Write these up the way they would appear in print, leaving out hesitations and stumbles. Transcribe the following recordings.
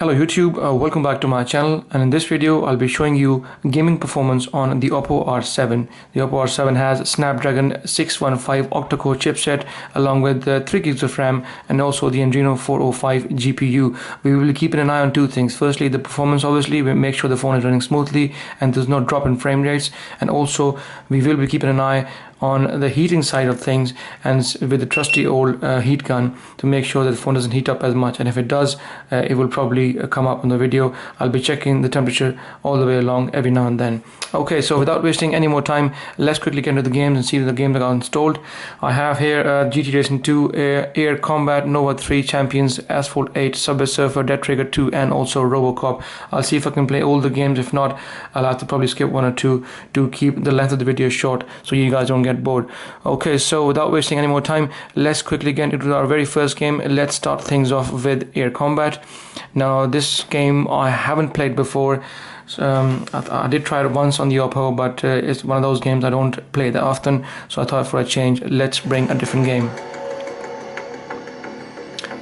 Hello YouTube, welcome back to my channel, and in this video I'll be showing you gaming performance on the Oppo R7. The Oppo R7 has Snapdragon 615 octa-core chipset along with 3 gigs of RAM and also the Adreno 405 GPU. We will be keeping an eye on two things. Firstly, the performance. Obviously, we make sure the phone is running smoothly and there's no drop in frame rates, and also we will be keeping an eye on the heating side of things, and with the trusty old heat gun to make sure that the phone doesn't heat up as much, and if it does, it will probably come up in the video. I'll be checking the temperature all the way along every now and then. Okay, so without wasting any more time, let's quickly get into the games and see the games that are installed. I have here GT Racing 2, Air Combat, Nova 3, Champions, Asphalt 8, Subway Surfer, Dead Trigger 2, and also Robocop. I'll see if I can play all the games. If not, I'll have to probably skip one or two to keep the length of the video short so you guys don't get bored. Okay, so without wasting any more time, let's quickly get into our very first game. Let's start things off with Air Combat. Now, this game I haven't played before. I did try it once on the Oppo, but it's one of those games I don't play that often, so I thought for a change, let's bring a different game.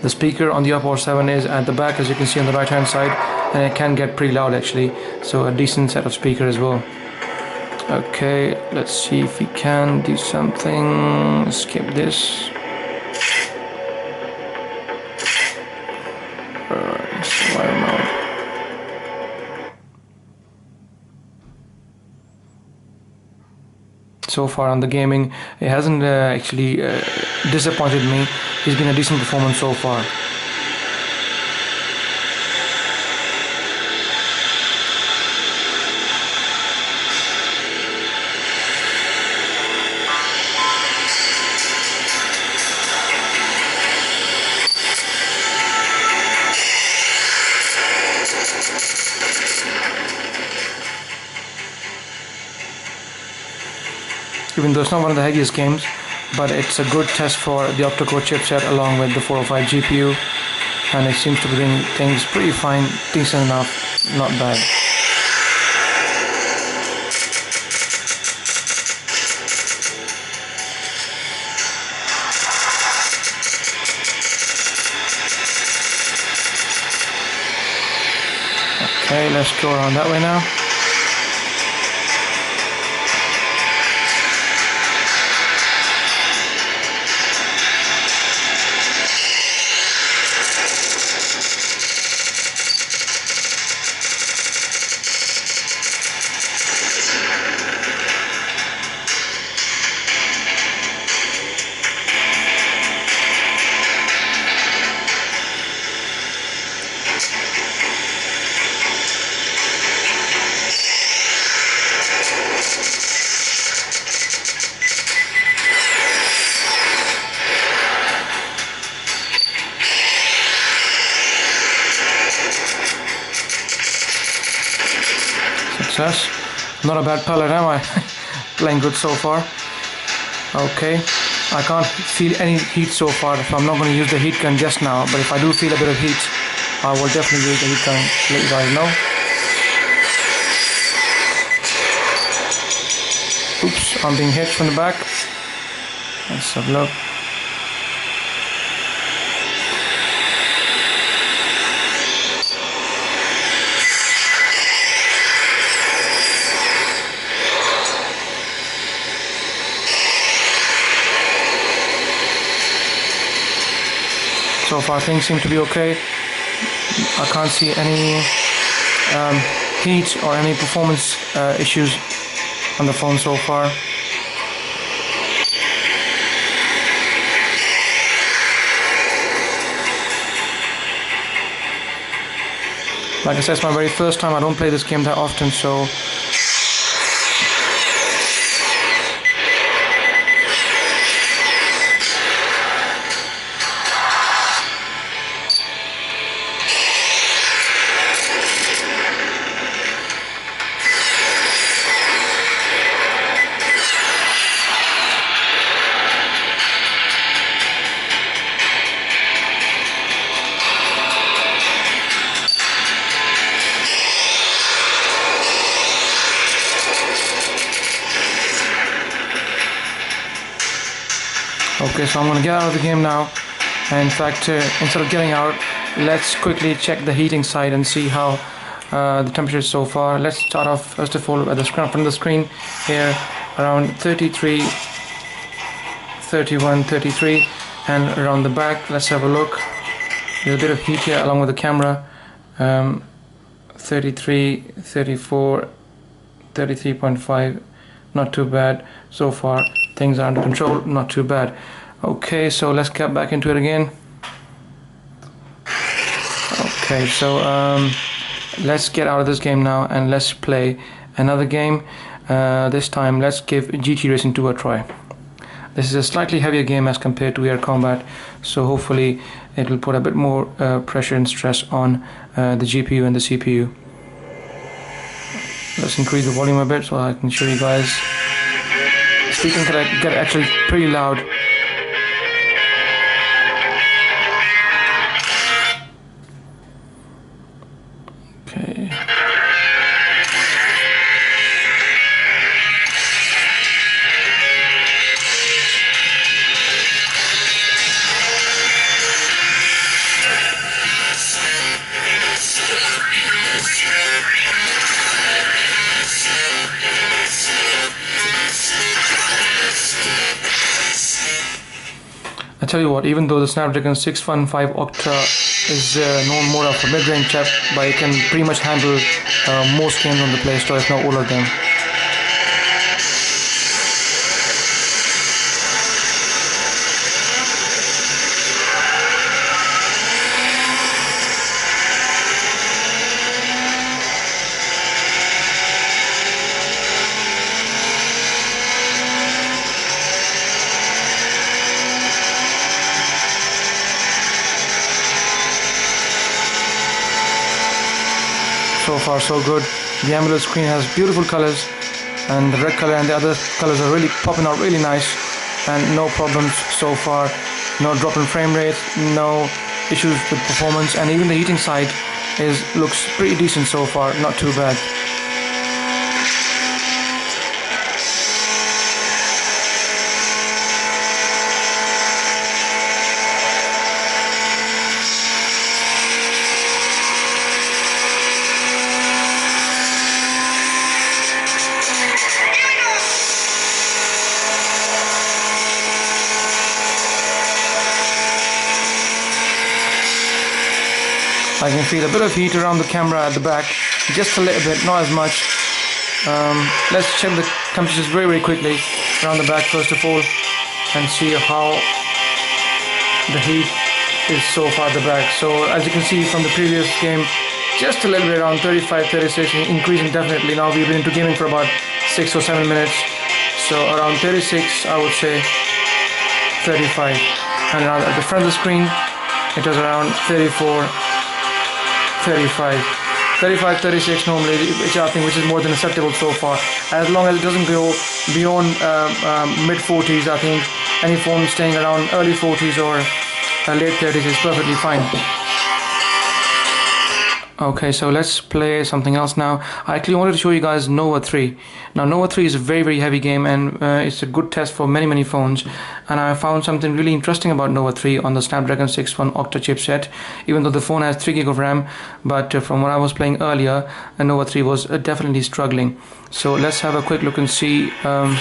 The speaker on the Oppo 7 is at the back, as you can see on the right hand side, and it can get pretty loud actually, so a decent set of speaker as well. Okay, let's see if we can do something. Skip this. Survival mode. So far on the gaming, it hasn't actually disappointed me. It's been a decent performance so far. Even though it's not one of the heaviest games, but it's a good test for the octa-core chipset along with the 405 GPU, and it seems to be doing things pretty fine, decent enough, not bad. Okay, let's go around that way now. Success. Not a bad palette, am I? Playing good so far. Okay, I can't feel any heat so far, so I'm not going to use the heat gun just now, but if I do feel a bit of heat, I will definitely use the heat gun to let you guys know. Oops, I'm being hit from the back. Let's have a look. So far things seem to be okay. I can't see any heat or any performance issues on the phone so far. Like I said, it's my very first time. I don't play this game that often, so okay, so I'm going to get out of the game now, and in fact, instead of getting out, let's quickly check the heating side and see how the temperature is so far. Let's start off first of all at the front of the screen here, around 33, 31, 33, and around the back. Let's have a look. There's a bit of heat here along with the camera. 33, 34, 33.5. Not too bad so far. Things are under control. Not too bad. Okay, so let's get back into it again. Okay, so let's get out of this game now and let's play another game. This time let's give GT Racing 2 a try. This is a slightly heavier game as compared to Air Combat, so hopefully it will put a bit more pressure and stress on the GPU and the CPU. Let's increase the volume a bit so I can show you guys. Speaking can get actually pretty loud. Okay. I tell you what, even though the Snapdragon 615 Octa is known more of a mid-range chip, but it can pretty much handle most games on the Play Store, if not all of them. So far so good. The AMOLED screen has beautiful colors, and the red color and the other colors are really popping out really nice, and no problems so far. No drop in frame rate, no issues with performance, and even the heating side looks pretty decent so far, not too bad. I can feel a bit of heat around the camera at the back, just a little bit, not as much. Let's check the temperatures very quickly around the back first of all, and see how the heat is so far at the back. So as you can see from the previous game, just a little bit around 35, 36, increasing definitely. Now we've been into gaming for about 6 or 7 minutes, so around 36 I would say, 35, and now at the front of the screen it was around 34, 35, 36 normally, which I think is more than acceptable so far. As long as it doesn't go beyond mid 40s, I think any phone staying around early 40s or late 30s is perfectly fine. Okay, so let's play something else now. I actually wanted to show you guys Nova 3. Now Nova 3 is a very heavy game, and it's a good test for many phones, and I found something really interesting about Nova 3 on the Snapdragon 615 Octa chipset. Even though the phone has 3 GB of RAM, but from what I was playing earlier, Nova 3 was definitely struggling. So let's have a quick look and see if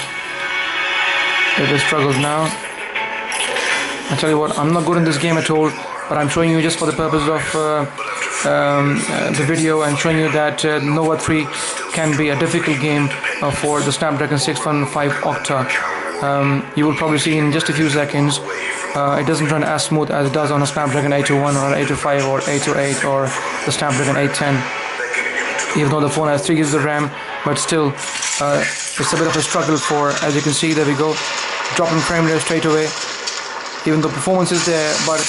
it struggles now. I tell you what, I'm not good in this game at all, but I'm showing you just for the purpose of the video, and showing you that Nova 3 can be a difficult game for the Snapdragon 615 Octa. You will probably see in just a few seconds it doesn't run as smooth as it does on a Snapdragon 821 or 825 or 828 or the Snapdragon 810. Even though the phone has 3 GB of RAM, but still it's a bit of a struggle for, as you can see, there we go, drop in frame rate straight away. Even though performance is there, but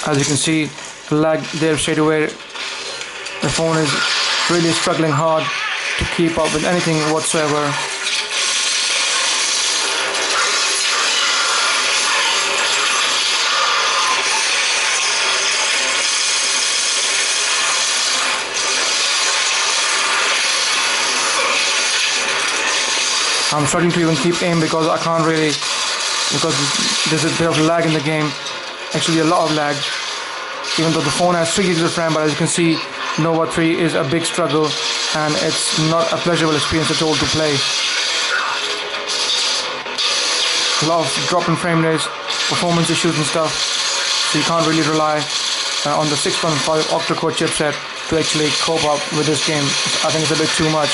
as you can see, lag there straight away. The phone is really struggling hard to keep up with anything whatsoever. I'm struggling to even keep aim because I can't really because there's a bit of lag in the game, actually a lot of lag, even though the phone has 3 gigs of RAM. But as you can see, Nova 3 is a big struggle, and it's not a pleasurable experience at all to play. A lot of drop in frame rates, performance issues and stuff, so you can't really rely on the 6.5 octa-core chipset to actually cope up with this game. I think it's a bit too much.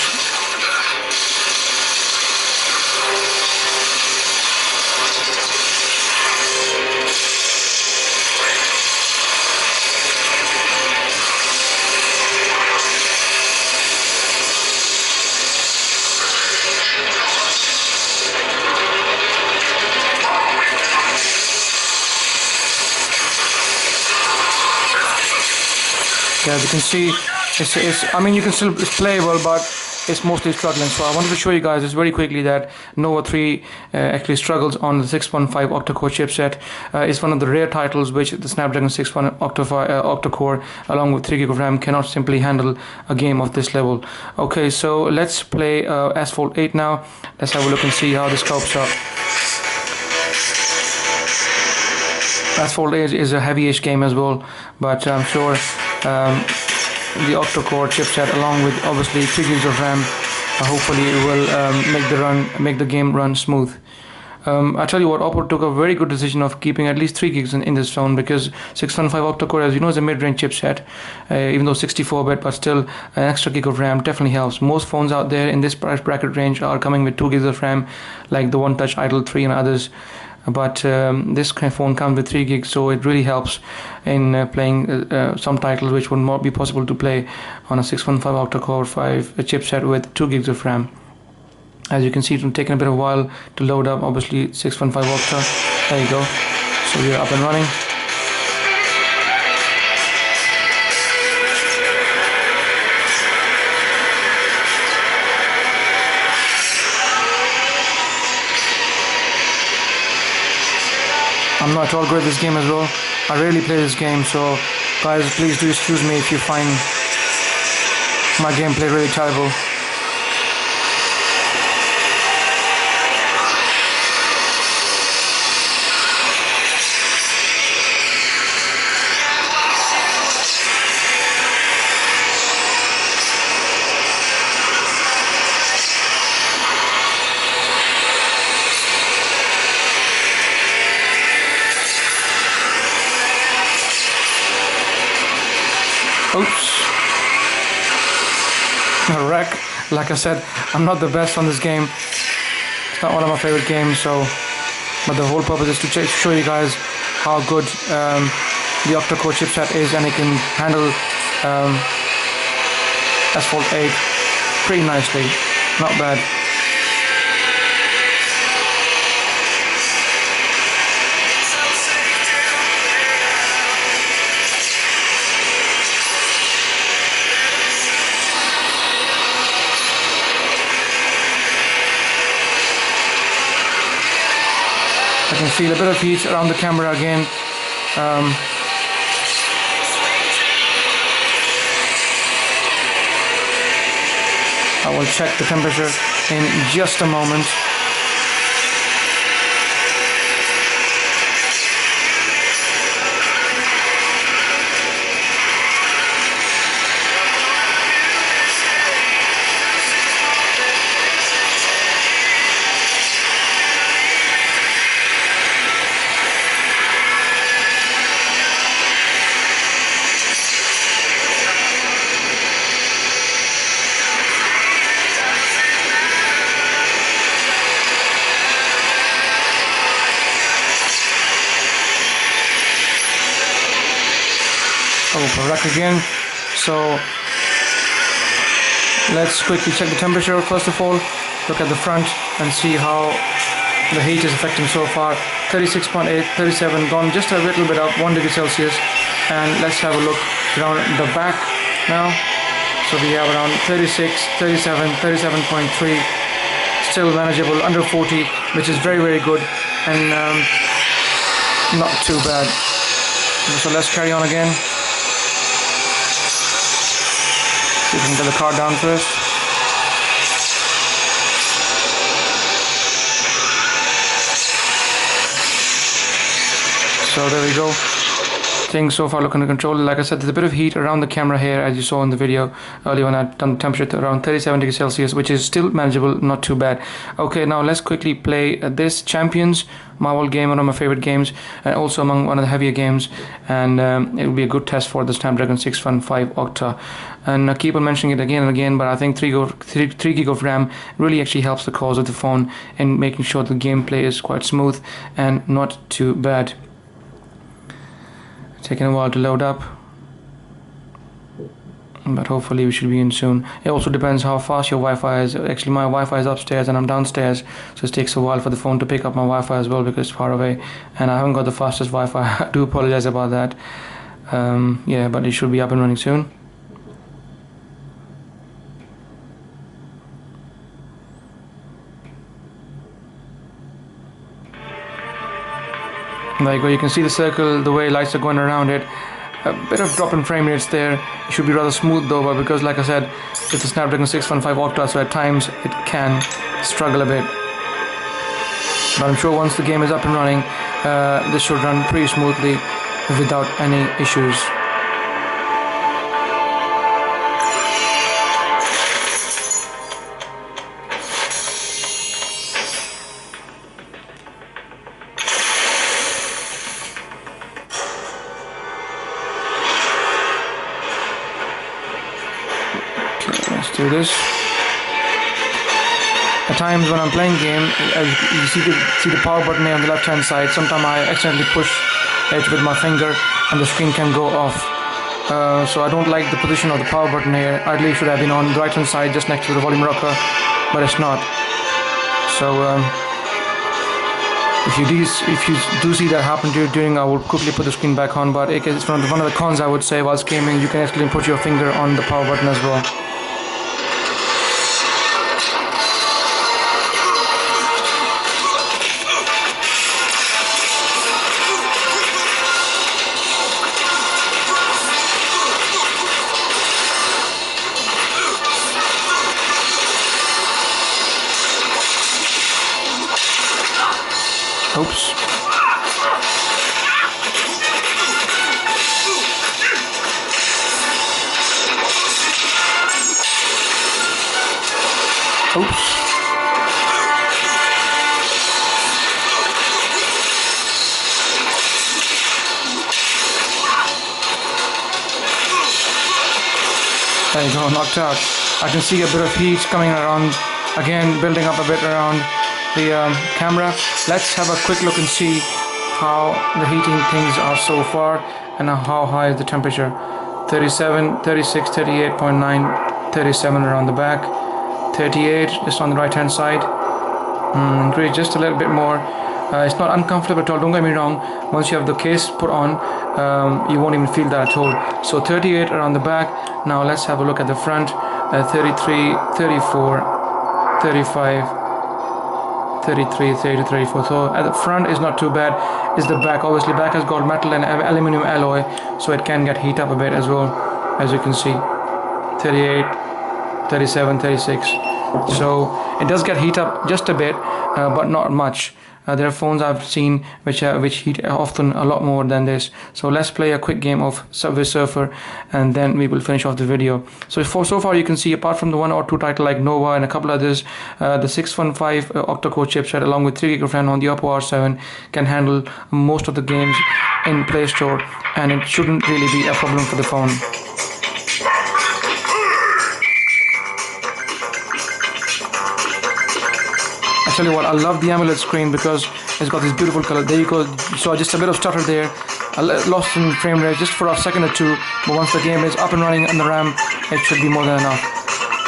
Yeah, as you can see, I mean, it's playable, but it's mostly struggling. So I wanted to show you guys just very quickly that Nova 3 actually struggles on the 6.5 octa-core chipset. It's one of the rare titles which the Snapdragon 6.1 octa-core along with 3 gig of RAM cannot simply handle a game of this level. Okay, so let's play Asphalt 8 now. Let's have a look and see how this copes up. Asphalt 8 is a heavy-ish game as well, but I'm sure the octa-core chipset along with obviously 3 gigs of RAM hopefully it will make the game run smooth. I tell you what, Oppo took a very good decision of keeping at least 3 gigs in this phone, because 6.5 octa-core, as you know, is a mid-range chipset, even though 64-bit, but still an extra gig of RAM definitely helps. Most phones out there in this price bracket range are coming with 2 gigs of RAM, like the One Touch Idol 3 and others. But this phone comes with 3 gigs, so it really helps in playing some titles which would not be possible to play on a 6.5 octa-core 5 chipset with 2 gigs of RAM. As you can see, it's taking a bit of a while to load up. Obviously 6.5 octa. There you go. So we are up and running. I'm not at all good at this game as well. I rarely play this game, so guys, please do excuse me if you find my gameplay really terrible. Oops. A wreck. Like I said, I'm not the best on this game. It's not one of my favorite games, so but the whole purpose is to show you guys how good the octa-core chipset is, and it can handle Asphalt 8 pretty nicely. Not bad. I can feel a bit of heat around the camera again. I will check the temperature in just a moment. Rack again. So let's quickly check the temperature. First of all, look at the front and see how the heat is affecting so far. 36.8, 37, gone just a little bit up, 1 degree Celsius. And let's have a look around the back now. So we have around 36, 37, 37.3, still manageable, under 40, which is very, very good, and not too bad. So let's carry on again. See if we can get the car down first. So there we go. Things so far look under control. Like I said, there's a bit of heat around the camera here, as you saw in the video earlier when I done temperature to around 37 degrees Celsius, which is still manageable, not too bad. Okay, now let's quickly play this Champions Marvel game, one of my favorite games, and also among one of the heavier games, and it will be a good test for the Snapdragon 615 Octa. And I keep on mentioning it again and again, but I think 3 gig of RAM really actually helps the cause of the phone in making sure the gameplay is quite smooth and not too bad. Taking a while to load up, but hopefully we should be in soon. It also depends how fast your Wi-Fi is. Actually, my Wi-Fi is upstairs and I'm downstairs, so it takes a while for the phone to pick up my Wi-Fi as well because it's far away, and I haven't got the fastest Wi-Fi. I do apologize about that. Yeah, but it should be up and running soon. There you go, you can see the circle, the way lights are going around it. A bit of drop in frame rates there. It should be rather smooth though, but because like I said, it's a Snapdragon 615 Octa, so at times it can struggle a bit. But I'm sure once the game is up and running, this should run pretty smoothly without any issues. Let's do this. At times when I'm playing game, as you see the power button here on the left hand side, sometimes I accidentally push it with my finger and the screen can go off. So I don't like the position of the power button here. Ideally it should have been on the right hand side just next to the volume rocker, but it's not. So if you do see that happen to you during, I will quickly put the screen back on, but it's one of the cons I would say whilst gaming. You can actually put your finger on the power button as well. Oops. Oops. There you go, knocked out. I can see a bit of heat coming around, again building up a bit around the camera. Let's have a quick look and see how the heating things are so far and how high is the temperature. 37, 36, 38.9, 37 around the back, 38 just on the right hand side. Increase just a little bit more. It's not uncomfortable at all, don't get me wrong. Once you have the case put on, you won't even feel that at all. So 38 around the back. Now let's have a look at the front. 33, 34, 35, 33, 30, 34. So at the front is not too bad. It's the back. Obviously back has got metal and aluminum alloy, so it can get heat up a bit as well, as you can see. 38, 37, 36. So it does get heat up just a bit, but not much. There are phones I've seen which heat often a lot more than this. So let's play a quick game of Subway Surfer and then we will finish off the video. So far you can see, apart from the one or two titles like Nova and a couple others, the 615 octa-core chipset along with 3 GB of RAM on the Oppo R7 can handle most of the games in Play Store, and it shouldn't really be a problem for the phone. I tell you what, I love the AMOLED screen because it's got this beautiful color. There you go. So just a bit of stutter there. I lost in frame rate just for a second or two, but once the game is up and running on the RAM, it should be more than enough.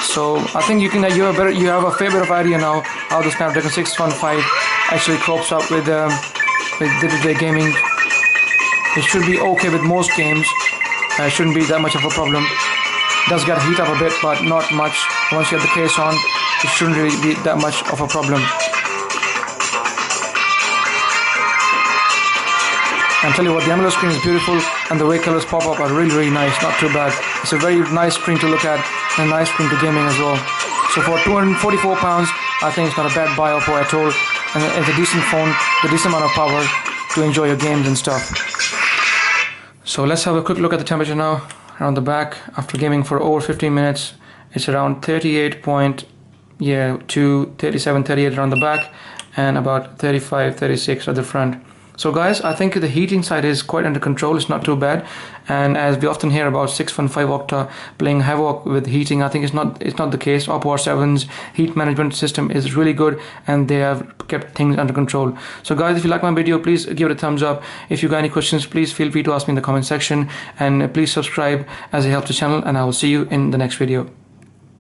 So I think you have a fair bit of idea now how the Snapdragon 615 actually crops up with day-to-day gaming. It should be okay with most games. It shouldn't be that much of a problem. It does get heat up a bit, but not much. Once you have the case on, it shouldn't really be that much of a problem. And tell you what, the AMOLED screen is beautiful, and the way colors pop up are really nice, not too bad. It's a very nice screen to look at, and a nice screen to gaming as well. So for £244, I think it's not a bad buy Oppo at all, and it's a decent phone, with a decent amount of power, to enjoy your games and stuff. So let's have a quick look at the temperature now. Around the back, after gaming for over 15 minutes, it's around 37, 38 around the back, and about 35, 36 at the front. So guys, I think the heating side is quite under control. It's not too bad, and as we often hear about 615 Octa playing havoc with heating, I think it's not the case. Oppo R7's heat management system is really good, and they have kept things under control. So guys, if you like my video, please give it a thumbs up. If you got any questions, please feel free to ask me in the comment section, and please subscribe as it helps the channel, and I will see you in the next video.